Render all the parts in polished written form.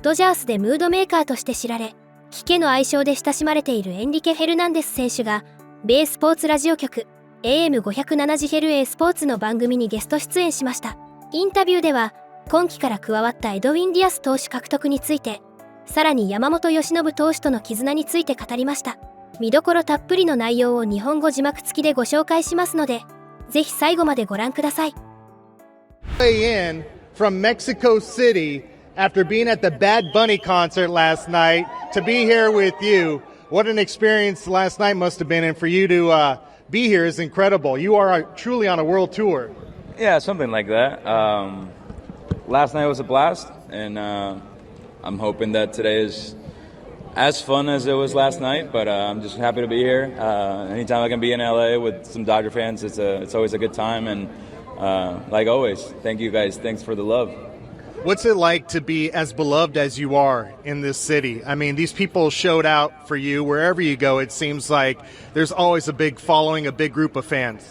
ドジャースでムードメーカーとして知られ、キケの愛称で親しまれているエンリケ・フェルナンデス選手が、米スポーツラジオ局 AM507 ヘルエスポーツの番組にゲスト出演しました。インタビューでは、今季から加わったエドウィン・ディアス投手獲得について、さらに山本由伸投手との絆について語りました。見どころたっぷりの内容を日本語字幕付きでご紹介しますので、ぜひ最後までご覧ください。In from Mexico City after being at the Bad Bunny concert last night to be here with you. What an experience last night must have been, and for you to be here is incredible. You are truly on a world tour. Yeah, something like that. Last night was a blast, and I'm hoping that today is as fun as it was last night, but I'm just happy to be here. Anytime I can be in LA with some Dodger fans, it's always a good time, and like always, thank you guys. Thanks for the love. What's it like to be as beloved as you are in this city? I mean, these people showed out for you. Wherever you go, it seems like there's always a big following, a big group of fans.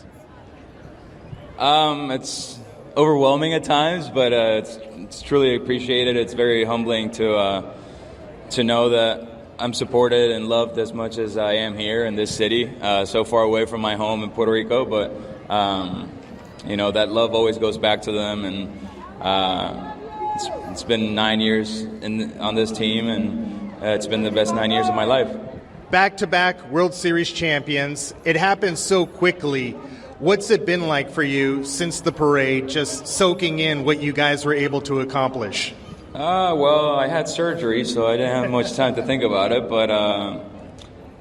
It's overwhelming at times, but it's truly appreciated. It's very humbling to know that I'm supported and loved as much as I am here in this city, so far away from my home in Puerto Rico. But that love always goes back to them, and it's been 9 years on this team, and it's been the best 9 years of my life. Back-to-back World Series champions. It happened so quickly. What's it been like for you since the parade, just soaking in what you guys were able to accomplish? Well, I had surgery, so I didn't have much time to think about it. But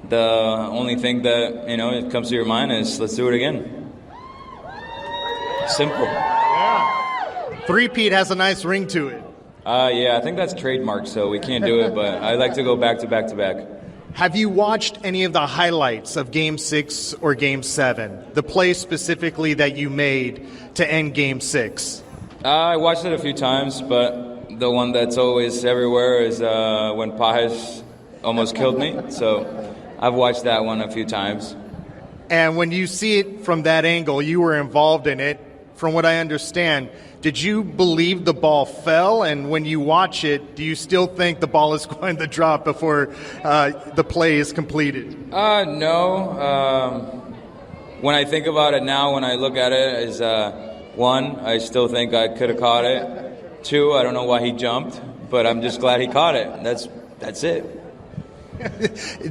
the only thing that it comes to your mind is, let's do it again. Simple. Three-peat has a nice ring to it. Yeah, I think that's trademark, so we can't do it. But I like to go back to back to back. Have you watched any of the highlights of Game 6 or Game 7? The play specifically that you made to end Game 6? I watched it a few times, but the one that's always everywhere is when Pajes almost killed me. So I've watched that one a few times. And when you see it from that angle, you were involved in it. From what I understand, did you believe the ball fell? And when you watch it, do you still think the ball is going to drop before the play is completed? No. When I think about it now, when I look at it, is one, I still think I could have caught it. Two, I don't know why he jumped, but I'm just glad he caught it. That's it.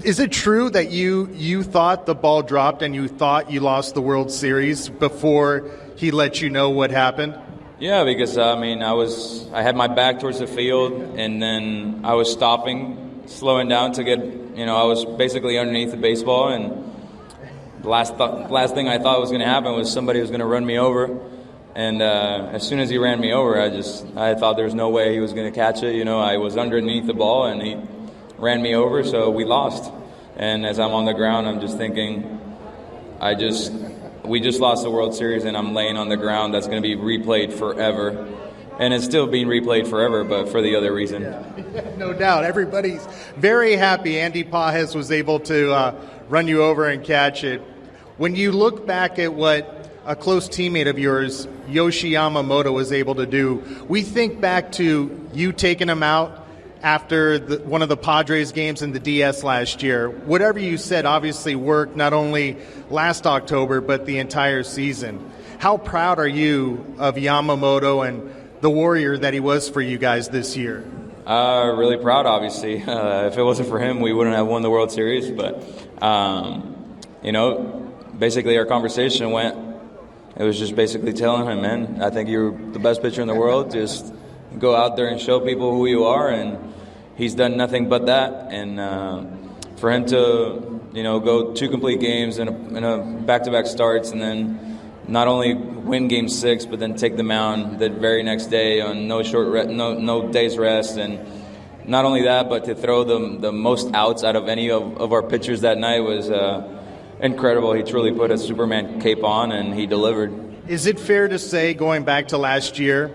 Is it true that you thought the ball dropped and you thought you lost the World Series before he let you know what happened? Yeah, because I had my back towards the field, and then I was slowing down to get, I was basically underneath the baseball, and the last thing I thought was going to happen was somebody was going to run me over, and as soon as he ran me over, I thought there was no way he was going to catch it. I was underneath the ball, and he ran me over, so we lost. And as I'm on the ground, I'm just thinking, we just lost the World Series, and I'm laying on the ground. That's going to be replayed forever. And it's still being replayed forever, but for the other reason. Yeah, no doubt. Everybody's very happy Andy Pajes was able to run you over and catch it. When you look back at what a close teammate of yours, Yoshi Yamamoto, was able to do, we think back to you taking him out after one of the Padres games in the Díaz last year. Whatever you said obviously worked not only last October, but the entire season. How proud are you of Yamamoto and the warrior that he was for you guys this year? Really proud, obviously. If it wasn't for him, we wouldn't have won the World Series. But, basically our conversation it was just basically telling him, man, I think you're the best pitcher in the world. Just go out there and show people who you are, and he's done nothing but that. And for him to go 2 complete games in a back-to-back starts, and then not only win Game 6, but then take the mound the very next day on no day's rest, and not only that, but to throw the most outs out of any of our pitchers that night was incredible. He truly put a Superman cape on, and he delivered. Is it fair to say, going back to last year,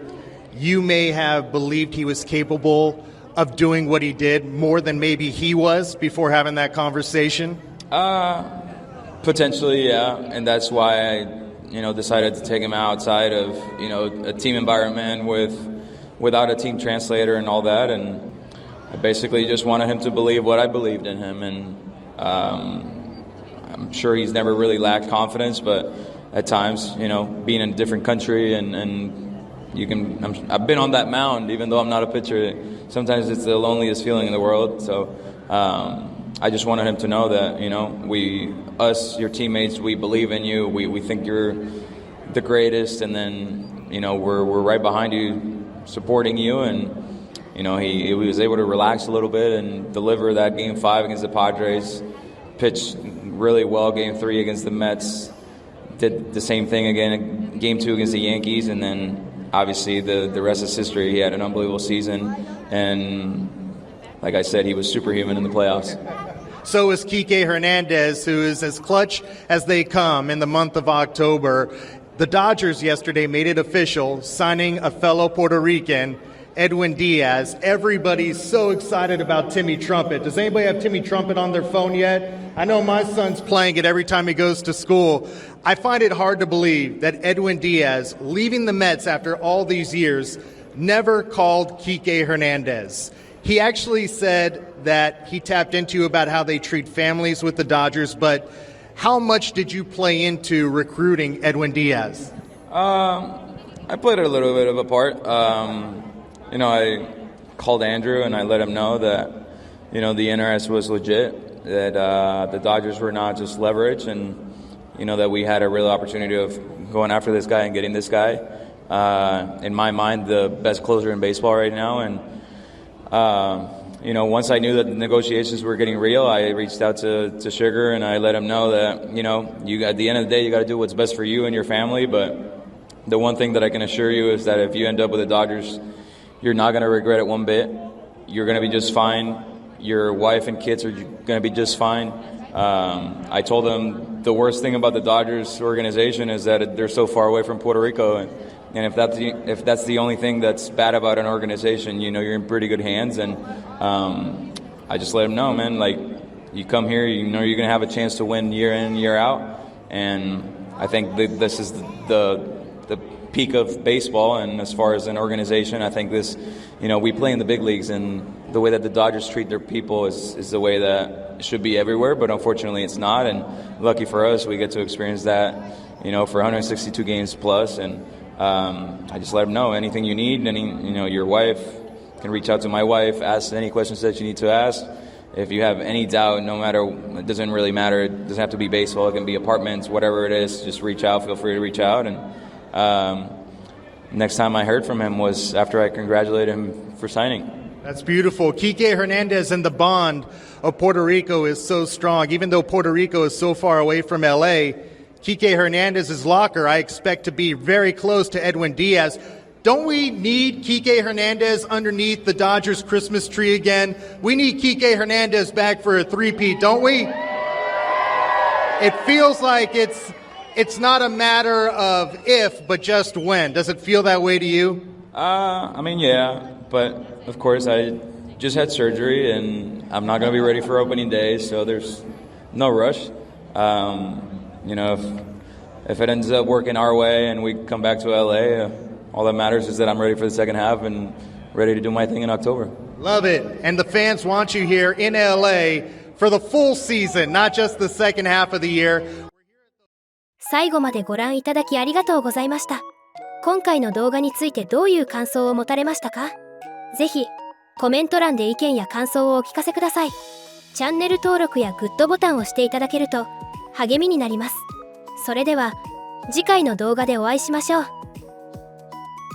you may have believed he was capable of doing what he did more than maybe he was before having that conversation? Potentially, yeah. And that's why I, decided to take him outside of, a team environment without a team translator and all that. And I basically just wanted him to believe what I believed in him, and I'm sure he's never really lacked confidence, but at times, being in a different country and I've been on that mound, even though I'm not a pitcher. Sometimes it's the loneliest feeling in the world. So I just wanted him to know that, your teammates, we believe in you. We think you're the greatest, and then, we're right behind you, supporting you. And he was able to relax a little bit and deliver that Game 5 against the Padres. Pitched really well Game 3 against the Mets. Did the same thing again in Game 2 against the Yankees, and then obviously the rest is history. He had an unbelievable season, and like I said, he was superhuman in the playoffs. So is Kike Hernández, who is as clutch as they come in the month of October. The Dodgers yesterday made it official, signing a fellow Puerto Rican, Edwin Díaz. Everybody's so excited about Timmy Trumpet. Does anybody have Timmy Trumpet on their phone yet? I know my son's playing it every time he goes to school. I find it hard to believe that Edwin Díaz, leaving the Mets after all these years, never called Kike Hernández. He actually said that he tapped into about how they treat families with the Dodgers, but how much did you play into recruiting Edwin Díaz? I played a little bit of a part. I called Andrew and I let him know that, the interest was legit, that the Dodgers were not just leverage, and, that we had a real opportunity of going after this guy and getting this guy. In my mind, the best closer in baseball right now. And, once I knew that the negotiations were getting real, I reached out to Sugar and I let him know that, at the end of the day, you got to do what's best for you and your family. But the one thing that I can assure you is that if you end up with the Dodgers, you're not going to regret it one bit. You're going to be just fine. Your wife and kids are going to be just fine. I told them the worst thing about the Dodgers organization is that they're so far away from Puerto Rico, and if that's the only thing that's bad about an organization, you're in pretty good hands. And I just let them know, man, like, you come here, you're going to have a chance to win year in, year out. And I think this is the peak of baseball, and as far as an organization, I think this, we play in the big leagues, and the way that the Dodgers treat their people is the way that it should be everywhere, but unfortunately it's not. And lucky for us, we get to experience that, for 162 games plus. And I just let them know anything you need. Your wife can reach out to my wife, ask any questions that you need to ask. If you have any doubt, no matter, it doesn't really matter. It doesn't have to be baseball. It can be apartments, whatever it is. Just reach out. Feel free to reach out. And next time I heard from him was after I congratulated him for signing. That's beautiful. Kike Hernández and the bond of Puerto Rico is so strong. Even though Puerto Rico is so far away from L.A., Kike Hernández's locker, I expect to be very close to Edwin Díaz. Don't we need Kike Hernández underneath the Dodgers Christmas tree again? We need Kike Hernández back for a three-peat, don't we? It feels like it's not a matter of if, but just when. Does it feel that way to you? Yeah, but of course I just had surgery and I'm not going to be ready for opening day, so there's no rush. If it ends up working our way and we come back to LA, all that matters is that I'm ready for the second half and ready to do my thing in October. Love it. And the fans want you here in LA for the full season, not just the second half of the year. 最後までご覧いただきありがとうございました。今回の動画についてどういう感想を持たれましたか？ぜひコメント欄で意見や感想をお聞かせください。チャンネル登録やグッドボタンを押していただけると励みになります。それでは次回の動画でお会いしましょう。